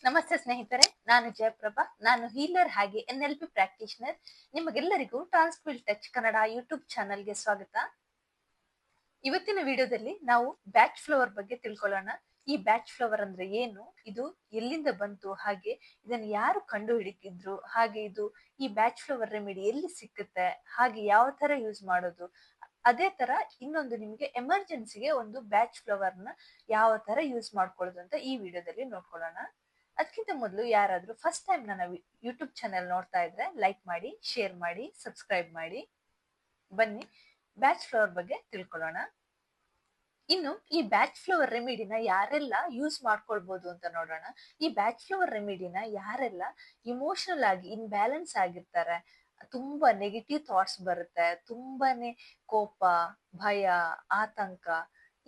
ನಮಸ್ತೆ ಸ್ನೇಹಿತರೆ, ನಾನು ಜಯಪ್ರಭಾ. ನಾನು ಹೀಲರ್ ಹಾಗೆ NLP ಪ್ರಾಕ್ಟೀಷನರ್. ನಿಮಗೆಲ್ಲರಿಗೂ ಟ್ರಾನ್ಸ್ಕ್ವಿಲ್ ಟಚ್ ಕನ್ನಡ ಯೂಟ್ಯೂಬ್ ಚಾನಲ್ಗೆ ಸ್ವಾಗತ. ಇವತ್ತಿನ ವಿಡಿಯೋದಲ್ಲಿ ನಾವು ಬ್ಯಾಚ್ ಫ್ಲವರ್ ಬಗ್ಗೆ ತಿಳ್ಕೊಳ್ಳೋಣ. ಈ ಬ್ಯಾಚ್ ಫ್ಲವರ್ ಅಂದ್ರೆ ಏನು, ಇದು ಎಲ್ಲಿಂದ ಬಂತು, ಹಾಗೆ ಇದನ್ನು ಯಾರು ಕಂಡು ಹಿಡಿದಿದ್ರು, ಹಾಗೆ ಈ ಬ್ಯಾಚ್ ಫ್ಲವರ್ ರೆಮಿಡಿ ಎಲ್ಲಿ ಸಿಕ್ಕುತ್ತೆ, ಹಾಗೆ ಯಾವ ತರ ಯೂಸ್ ಮಾಡೋದು, ಅದೇ ತರ ಇನ್ನೊಂದು ನಿಮ್ಗೆ ಎಮರ್ಜೆನ್ಸಿಗೆ ಒಂದು ಬ್ಯಾಚ್ ಫ್ಲವರ್ ನ ಯಾವ ತರ ಯೂಸ್ ಮಾಡ್ಕೊಳ್ಳೋದು ಅಂತ ಈ ವಿಡಿಯೋದಲ್ಲಿ ನೋಡ್ಕೊಳ್ಳೋಣ. ಅದಕ್ಕಿಂತ ಮೊದಲು ಯಾರಾದ್ರೂ ಫಸ್ಟ್ ಟೈಮ್ ನನ್ನ ಯೂಟ್ಯೂಬ್ ಚಾನೆಲ್ ನೋಡ್ತಾ ಇದ್ರೆ ಲೈಕ್ ಮಾಡಿ, ಶೇರ್ ಮಾಡಿ, ಸಬ್ಸ್ಕ್ರೈಬ್ ಮಾಡಿ. ಬನ್ನಿ ಬ್ಯಾಚ್ ಫ್ಲವರ್ ಬಗ್ಗೆ ತಿಳ್ಕೊಳ್ಳೋಣ. ಇನ್ನು ಈ ಬ್ಯಾಚ್ ಫ್ಲವರ್ ರೆಮಿಡಿನ ಯಾರೆಲ್ಲ ಯೂಸ್ ಮಾಡ್ಕೊಳ್ಬಹುದು ಅಂತ ನೋಡೋಣ. ಈ ಬ್ಯಾಚ್ ಫ್ಲವರ್ ರೆಮಿಡಿನ ಯಾರೆಲ್ಲ ಇಮೋಷನಲ್ ಆಗಿ ಇನ್ಬ್ಯಾಲೆನ್ಸ್ ಆಗಿರ್ತಾರೆ, ತುಂಬಾ ನೆಗೆಟಿವ್ ಥಾಟ್ಸ್ ಬರುತ್ತೆ, ತುಂಬಾನೇ ಕೋಪ, ಭಯ, ಆತಂಕ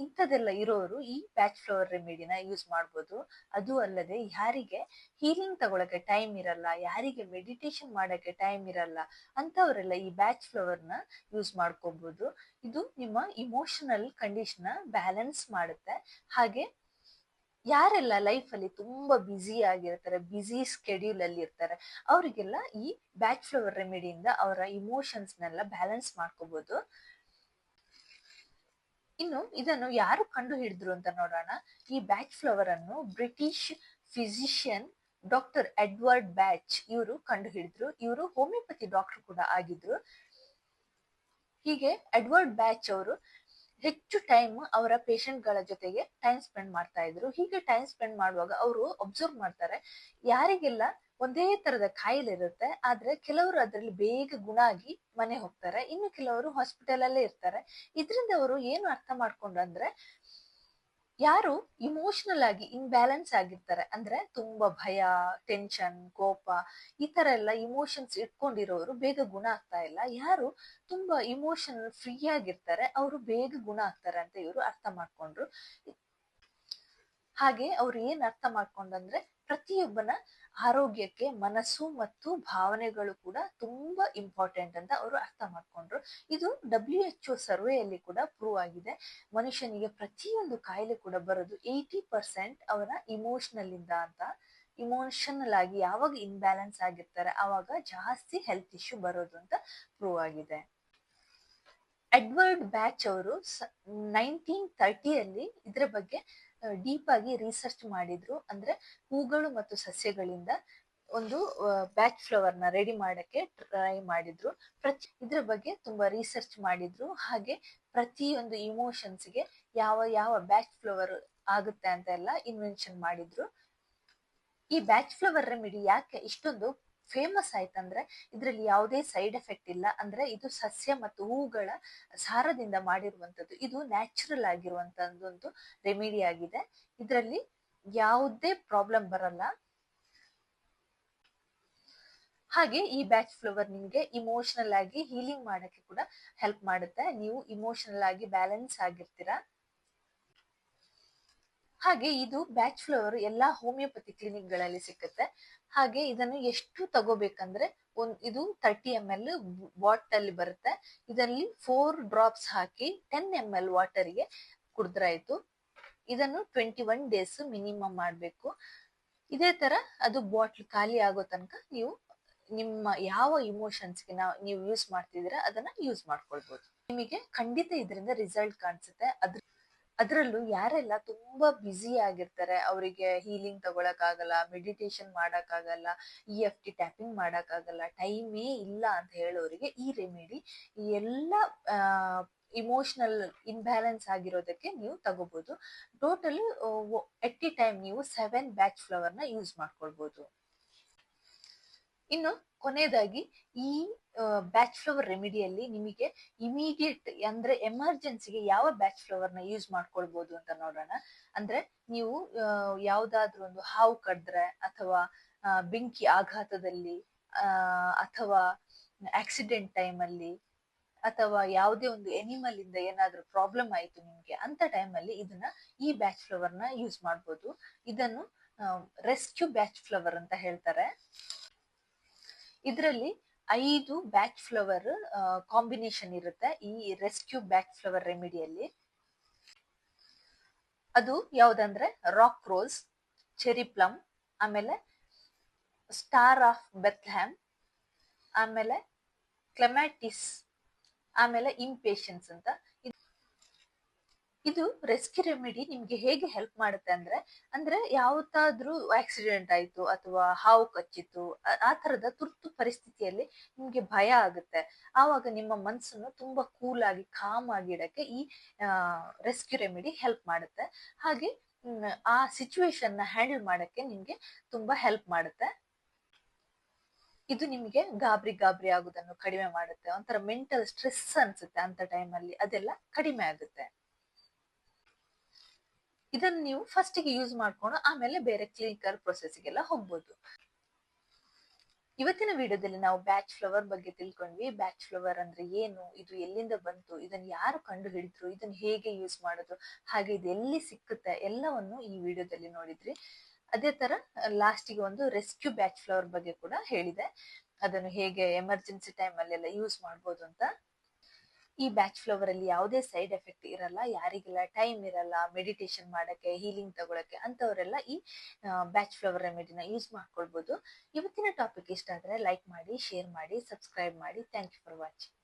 ಇಂಥದೆಲ್ಲ ಇರೋರು ಈ ಬ್ಯಾಚ್ ಫ್ಲವರ್ ರೆಮಿಡಿನ ಯೂಸ್ ಮಾಡ್ಬೋದು. ಅದು ಅಲ್ಲದೆ ಯಾರಿಗೆ ಹೀಲಿಂಗ್ ತಗೊಳಕ್ಕೆ ಟೈಮ್ ಇರಲ್ಲ, ಯಾರಿಗೆ ಮೆಡಿಟೇಷನ್ ಮಾಡಕ್ಕೆ ಟೈಮ್ ಇರಲ್ಲ ಅಂತವರೆಲ್ಲ ಈ ಬ್ಯಾಚ್ ಫ್ಲವರ್ ನ ಯೂಸ್ ಮಾಡ್ಕೋಬಹುದು. ಇದು ನಿಮ್ಮ ಇಮೋಷನಲ್ ಕಂಡೀಷನ್ ಬ್ಯಾಲೆನ್ಸ್ ಮಾಡುತ್ತೆ. ಹಾಗೆ ಯಾರೆಲ್ಲ ಲೈಫ್ ಅಲ್ಲಿ ತುಂಬಾ ಬ್ಯುಸಿ ಆಗಿರ್ತಾರೆ, ಬ್ಯುಸಿ ಸ್ಕೆಡ್ಯೂಲ್ ಅಲ್ಲಿ ಇರ್ತಾರೆ, ಅವರಿಗೆಲ್ಲ ಈ ಬ್ಯಾಚ್ ಫ್ಲವರ್ ರೆಮಿಡಿಯಿಂದ ಅವರ ಇಮೋಷನ್ಸ್ ನೆಲ್ಲ ಬ್ಯಾಲೆನ್ಸ್ ಮಾಡ್ಕೋಬಹುದು. ಇನ್ನು ಇದನ್ನು ಯಾರು ಕಂಡು ಹಿಡಿದ್ರು ಅಂತ ನೋಡೋಣ. ಈ ಬ್ಯಾಚ್ ಫ್ಲವರ್ ಅನ್ನು British physician doctor Edward batch ಇವರು ಕಂಡು ಹಿಡಿದ್ರು. ಇವರು ಹೋಮಿಯೋಪತಿ ಡಾಕ್ಟರ್ ಕೂಡ ಆಗಿದ್ರು. ಹೀಗೆ ಎಡ್ವರ್ಡ್ ಬ್ಯಾಚ್ ಅವರು ಹೆಚ್ಚು ಟೈಮ್ ಅವರ ಪೇಷಂಟ್ ಗಳ ಜೊತೆಗೆ ಟೈಮ್ ಸ್ಪೆಂಡ್ ಮಾಡ್ತಾ ಇದ್ರು. ಹೀಗೆ ಟೈಮ್ ಸ್ಪೆಂಡ್ ಮಾಡುವಾಗ ಅವರು ಅಬ್ಸರ್ವ್ ಮಾಡ್ತಾರೆ, ಯಾರಿಗೆಲ್ಲ ಒಂದೇ ತರದ ಕಾಯಿಲೆ ಇರುತ್ತೆ, ಆದ್ರೆ ಕೆಲವರು ಅದರಲ್ಲಿ ಬೇಗ ಗುಣ ಆಗಿ ಮನೆ ಹೋಗ್ತಾರೆ, ಇನ್ನು ಕೆಲವರು ಹಾಸ್ಪಿಟಲ್ ಅಲ್ಲೇ ಇರ್ತಾರೆ. ಇದರಿಂದ ಅವರು ಏನು ಅರ್ಥ ಮಾಡ್ಕೊಂಡ್ರೆ, ಯಾರು ಇಮೋಷನಲ್ ಆಗಿ ಇನ್ಬ್ಯಾಲೆನ್ಸ್ ಆಗಿರ್ತಾರೆ, ಅಂದ್ರೆ ತುಂಬಾ ಭಯ, ಟೆನ್ಷನ್, ಕೋಪ ಈ ತರ ಎಲ್ಲ ಇಮೋಷನ್ಸ್ ಇಟ್ಕೊಂಡಿರೋರು ಬೇಗ ಗುಣ ಆಗ್ತಾ ಇಲ್ಲ. ಯಾರು ತುಂಬಾ ಇಮೋಷನಲ್ ಫ್ರೀ ಆಗಿರ್ತಾರೆ ಅವರು ಬೇಗ ಗುಣ ಆಗ್ತಾರೆ ಅಂತ ಇವರು ಅರ್ಥ ಮಾಡ್ಕೊಂಡ್ರು. ಹಾಗೆ ಅವ್ರು ಏನ್ ಅರ್ಥ ಮಾಡ್ಕೊಂಡ್ರೆ, ಪ್ರತಿಯೊಬ್ಬನ ಆರೋಗ್ಯಕ್ಕೆ ಮನಸ್ಸು ಮತ್ತು ಭಾವನೆಗಳು ಕೂಡ ತುಂಬಾ ಇಂಪಾರ್ಟೆಂಟ್ ಅಂತ ಅವರು ಅರ್ಥ ಮಾಡ್ಕೊಂಡ್ರು. ಇದು WHO ಸರ್ವೆಯಲ್ಲಿ ಕೂಡ ಪ್ರೂವ್ ಆಗಿದೆ. ಮನುಷ್ಯನಿಗೆ ಪ್ರತಿಯೊಂದು ಕಾಯಿಲೆ ಕೂಡ ಬರೋದು 80% ಅವನ ಇಮೋಷನಲ್ ಇಂದ ಅಂತ. ಇಮೋಷನಲ್ ಆಗಿ ಯಾವಾಗ ಇನ್ಬ್ಯಾಲೆನ್ಸ್ ಆಗಿರ್ತಾರೆ ಆವಾಗ ಜಾಸ್ತಿ ಹೆಲ್ತ್ ಇಶ್ಯೂ ಬರೋದು ಅಂತ ಪ್ರೂವ್ ಆಗಿದೆ. ಎಡ್ವರ್ಡ್ ಬ್ಯಾಚ್ ಅವರು 1930 ಇದ್ರ ಬಗ್ಗೆ ಡೀಪ್ ಆಗಿ ರಿಸರ್ಚ್ ಮಾಡಿದ್ರು. ಅಂದ್ರೆ ಹೂಗಳು ಮತ್ತು ಸಸ್ಯಗಳಿಂದ ಒಂದು ಬ್ಯಾಚ್ ಫ್ಲವರ್ ನ ರೆಡಿ ಮಾಡಕ್ಕೆ ಟ್ರೈ ಮಾಡಿದ್ರು. ಇದ್ರ ಬಗ್ಗೆ ತುಂಬಾ ರಿಸರ್ಚ್ ಮಾಡಿದ್ರು. ಹಾಗೆ ಪ್ರತಿಯೊಂದು ಇಮೋಷನ್ಸ್ ಗೆ ಯಾವ ಯಾವ ಬ್ಯಾಚ್ ಫ್ಲವರ್ ಆಗುತ್ತೆ ಅಂತ ಎಲ್ಲ ಇನ್ವೆನ್ಷನ್ ಮಾಡಿದ್ರು. ಈ ಬ್ಯಾಚ್ ಫ್ಲವರ್ ರೆಮಿಡಿ ಯಾಕೆ ಇಷ್ಟೊಂದು ಫೇಮಸ್ ಆಯ್ತಂದ್ರೆ, ಇದ್ರಲ್ಲಿ ಯಾವುದೇ ಸೈಡ್ ಎಫೆಕ್ಟ್ ಇಲ್ಲ. ಅಂದ್ರೆ ಇದು ಸಸ್ಯ ಮತ್ತು ಹೂಗಳ ಸಾರದಿಂದ ಮಾಡಿರುವಂತದ್ದು. ಇದು ನ್ಯಾಚುರಲ್ ಆಗಿರುವಂತದ್ದೊಂದು ರೆಮಿಡಿ ಆಗಿದೆ. ಇದರಲ್ಲಿ ಯಾವುದೇ ಪ್ರಾಬ್ಲಮ್ ಬರಲ್ಲ. ಹಾಗೆ ಈ ಬ್ಯಾಚ್ ಫ್ಲವರ್ ನಿಮ್ಗೆ ಇಮೋಷನಲ್ ಆಗಿ ಹೀಲಿಂಗ್ ಮಾಡಕ್ಕೆ ಕೂಡ ಹೆಲ್ಪ್ ಮಾಡುತ್ತೆ. ನೀವು ಇಮೋಷನಲ್ ಆಗಿ ಬ್ಯಾಲೆನ್ಸ್ ಆಗಿರ್ತೀರಾ. ಹಾಗೆ ಇದು ಬ್ಯಾಚ್ ಫ್ಲವರ್ ಎಲ್ಲಾ ಹೋಮಿಯೋಪತಿ ಕ್ಲಿನಿಕ್ ಗಳಲ್ಲಿ ಸಿಕ್ಕುತ್ತೆ. ಹಾಗೆ ಇದನ್ನು ಎಷ್ಟು ತಗೋಬೇಕಂದ್ರೆ, ಇದು 30 ml ಬಾಟಲ್ ಬರುತ್ತೆ. ಇದರಲ್ಲಿ 4 ಡ್ರಾಪ್ಸ್ ಹಾಕಿ 10 ml ವಾಟರ್ಗೆ ಕುಡಿದ್ರಾಯ್ತು. ಇದನ್ನು 21 ಡೇಸ್ ಮಿನಿಮಮ್ ಮಾಡ್ಬೇಕು. ಇದೇ ತರ ಅದು ಬಾಟ್ಲ್ ಖಾಲಿ ಆಗೋ ತನಕ ನೀವು ನಿಮ್ಮ ಯಾವ ಇಮೋಷನ್ಸ್ಗೆ ನೀವು ಯೂಸ್ ಮಾಡ್ತಿದ್ದೀರಾ ಅದನ್ನ ಯೂಸ್ ಮಾಡ್ಕೊಳ್ಬಹುದು. ನಿಮಗೆ ಖಂಡಿತ ಇದರಿಂದ ರಿಸಲ್ಟ್ ಕಾಣಿಸುತ್ತೆ. ಅದ್ರಲ್ಲೂ ಯಾರೆಲ್ಲ ತುಂಬಾ ಬ್ಯುಸಿ ಆಗಿರ್ತಾರೆ, ಅವರಿಗೆ ಹೀಲಿಂಗ್ ತಗೊಳಕ್ ಆಗಲ್ಲ, ಮೆಡಿಟೇಷನ್ ಮಾಡಕ್ ಆಗಲ್ಲ, EFT ಟ್ಯಾಪಿಂಗ್ ಮಾಡಕ್ ಆಗಲ್ಲ, ಟೈಮೇ ಇಲ್ಲ ಅಂತ ಹೇಳೋರಿಗೆ ಈ ರೆಮಿಡಿ ಎಲ್ಲ ಇಮೋಷನಲ್ ಇನ್ಬ್ಯಾಲೆನ್ಸ್ ಆಗಿರೋದಕ್ಕೆ ನೀವು ತಗೋಬಹುದು. ಟೋಟಲ್ ಎಟ್ ಎ ಟೈಮ್ ನೀವು 7 ಬ್ಯಾಚ್ ಫ್ಲವರ್ ನ ಯೂಸ್ ಮಾಡ್ಕೊಳ್ಬಹುದು. ಇನ್ನು ಕೊನೆಯದಾಗಿ ಈ ಬ್ಯಾಚ್ ಫ್ಲವರ್ ರೆಮಿಡಿಯಲ್ಲಿ ನಿಮಗೆ ಇಮಿಡಿಯೇಟ್ ಅಂದ್ರೆ ಎಮರ್ಜೆನ್ಸಿಗೆ ಯಾವ ಬ್ಯಾಚ್ ಫ್ಲವರ್ ನ ಯೂಸ್ ಮಾಡ್ಕೊಳ್ಬಹುದು ಅಂತ ನೋಡೋಣ. ಅಂದ್ರೆ ನೀವು ಯಾವ್ದಾದ್ರು ಒಂದು ಹಾವು ಕಡ್ದ್ರೆ, ಅಥವಾ ಬೆಂಕಿ ಆಘಾತದಲ್ಲಿ, ಅಥವಾ ಆಕ್ಸಿಡೆಂಟ್ ಟೈಮ್ ಅಲ್ಲಿ, ಅಥವಾ ಯಾವುದೇ ಒಂದು ಎನಿಮಲ್ ಇಂದ ಏನಾದ್ರೂ ಪ್ರಾಬ್ಲಮ್ ಆಯ್ತು ನಿಮ್ಗೆ, ಅಂತ ಟೈಮ್ ಅಲ್ಲಿ ಇದನ್ನ ಈ ಬ್ಯಾಚ್ ಫ್ಲವರ್ ನ ಯೂಸ್ ಮಾಡ್ಬೋದು. ಇದನ್ನು ರೆಸ್ಕ್ಯೂ ಬ್ಯಾಚ್ ಫ್ಲವರ್ ಅಂತ ಹೇಳ್ತಾರೆ. ಇದರಲ್ಲಿ 5 ಬ್ಯಾಚ್ ಫ್ಲವರ್ ಕಾಂಬಿನೇಷನ್ ಇರುತ್ತೆ ಈ ರೆಸ್ಕ್ಯೂ ಬ್ಯಾಚ್ ಫ್ಲವರ್ ರೆಮಿಡಿಯಲ್ಲಿ. ಅದು ಯಾವ್ದಂದ್ರೆ ರಾಕ್ ರೋಸ್, ಚೆರಿ ಪ್ಲಮ್, ಆಮೇಲೆ ಸ್ಟಾರ್ ಆಫ್ ಬೆತ್ಲೆಹ್ಯಾಮ್, ಆಮೇಲೆ ಕ್ಲೆಮ್ಯಾಟಿಸ್, ಆಮೇಲೆ ಇಂಪೇಷನ್ಸ್ ಅಂತ. ಇದು ರೆಸ್ಕ್ಯೂ ರೆಮಿಡಿ ನಿಮ್ಗೆ ಹೇಗೆ ಹೆಲ್ಪ್ ಮಾಡುತ್ತೆ ಅಂದ್ರೆ, ಯಾವತ್ತಾದ್ರೂ ಆಕ್ಸಿಡೆಂಟ್ ಆಯ್ತು ಅಥವಾ ಹಾವು ಕಚ್ಚಿತು, ಆ ತರದ ತುರ್ತು ಪರಿಸ್ಥಿತಿಯಲ್ಲಿ ನಿಮ್ಗೆ ಭಯ ಆಗುತ್ತೆ. ಆವಾಗ ನಿಮ್ಮ ಮನ್ಸನ್ನು ತುಂಬಾ ಕೂಲ್ ಆಗಿ ಕಾಮ್ ಆಗಿ ಇಡಕ್ಕೆ ಈ ರೆಸ್ಕ್ಯೂ ರೆಮಿಡಿ ಹೆಲ್ಪ್ ಮಾಡುತ್ತೆ. ಹಾಗೆ ಆ ಸಿಚುವೇಶನ್ ನ ಹ್ಯಾಂಡಲ್ ಮಾಡಕ್ಕೆ ನಿಮ್ಗೆ ತುಂಬಾ ಹೆಲ್ಪ್ ಮಾಡುತ್ತೆ. ಇದು ನಿಮ್ಗೆ ಗಾಬರಿ ಆಗುದನ್ನು ಕಡಿಮೆ ಮಾಡುತ್ತೆ. ಒಂಥರ ಮೆಂಟಲ್ ಸ್ಟ್ರೆಸ್ ಅನ್ಸುತ್ತೆ ಅಂತ ಟೈಮಲ್ಲಿ, ಅದೆಲ್ಲ ಕಡಿಮೆ ಆಗುತ್ತೆ. ಇದನ್ನ ನೀವು ಫಸ್ಟ್ ಗೆ ಯೂಸ್ ಮಾಡ್ಕೊಂಡು ಆಮೇಲೆ ಬೇರೆ ಕ್ಲಿನಿಕಲ್ ಪ್ರೊಸೆಸ್ಗೆಲ್ಲ ಹೋಗ್ಬೋದು. ಇವತ್ತಿನ ವಿಡಿಯೋದಲ್ಲಿ ನಾವು ಬ್ಯಾಚ್ ಫ್ಲವರ್ ಬಗ್ಗೆ ತಿಳ್ಕೊಂಡ್ವಿ. ಬ್ಯಾಚ್ ಫ್ಲವರ್ ಅಂದ್ರೆ ಏನು, ಇದು ಎಲ್ಲಿಂದ ಬಂತು, ಇದನ್ನ ಯಾರು ಕಂಡು ಹಿಡಿದ್ರು, ಇದನ್ನ ಹೇಗೆ ಯೂಸ್ ಮಾಡೋದು, ಹಾಗೆ ಇದು ಎಲ್ಲಿ ಸಿಕ್ಕುತ್ತೆ ಎಲ್ಲವನ್ನು ಈ ವಿಡಿಯೋದಲ್ಲಿ ನೋಡಿದ್ರಿ. ಅದೇ ತರ ಲಾಸ್ಟಿಗೆ ಒಂದು ರೆಸ್ಕ್ಯೂ ಬ್ಯಾಚ್ ಫ್ಲವರ್ ಬಗ್ಗೆ ಕೂಡ ಹೇಳಿದೆ, ಅದನ್ನು ಹೇಗೆ ಎಮರ್ಜೆನ್ಸಿ ಟೈಮ್ ಅಲ್ಲೆಲ್ಲ ಯೂಸ್ ಮಾಡ್ಬೋದು ಅಂತ. ಈ ಬ್ಯಾಚ್ ಫ್ಲವರ್ ಅಲ್ಲಿ ಯಾವುದೇ ಸೈಡ್ ಎಫೆಕ್ಟ್ ಇರಲ್ಲ. ಯಾರಿಗೆಲ್ಲ ಟೈಮ್ ಇರಲ್ಲ ಮೆಡಿಟೇಷನ್ ಮಾಡಕ್ಕೆ, ಹೀಲಿಂಗ್ ತಗೊಳಕ್ಕೆ, ಅಂತವರೆಲ್ಲ ಈ ಬ್ಯಾಚ್ ಫ್ಲವರ್ ರೆಮಿಡಿನ ಯೂಸ್ ಮಾಡ್ಕೊಳ್ಬಹುದು. ಇವತ್ತಿನ ಟಾಪಿಕ್ ಇಷ್ಟ ಆದ್ರೆ ಲೈಕ್ ಮಾಡಿ, ಶೇರ್ ಮಾಡಿ, ಸಬ್ಸ್ಕ್ರೈಬ್ ಮಾಡಿ. Thank you for watching.